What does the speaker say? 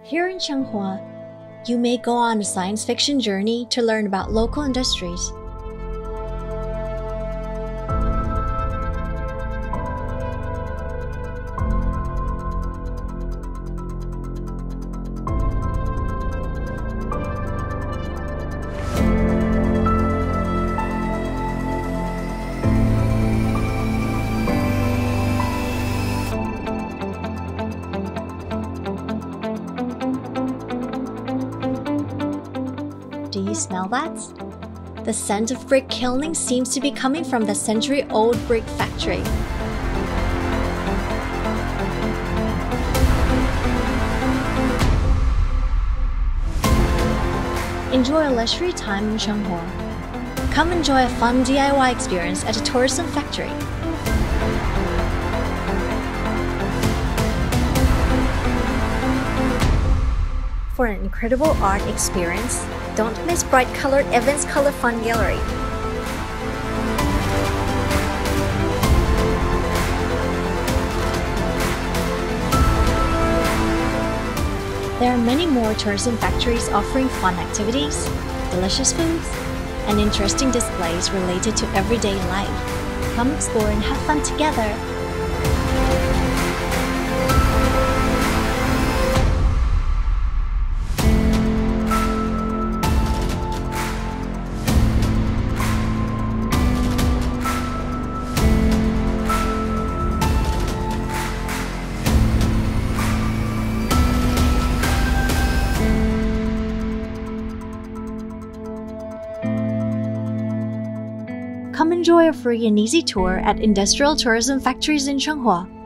Here in Changhua, you may go on a science fiction journey to learn about local industries. Do you smell that? The scent of brick kilning seems to be coming from the century-old brick factory. Enjoy a leisurely time in Changhua. Come enjoy a fun DIY experience at a tourism factory. For an incredible art experience, don't miss bright-colored Evans Color Fun Gallery. There are many more tourism factories offering fun activities, delicious foods, and interesting displays related to everyday life. Come explore and have fun together. Come enjoy a free and easy tour at industrial tourism factories in Changhua.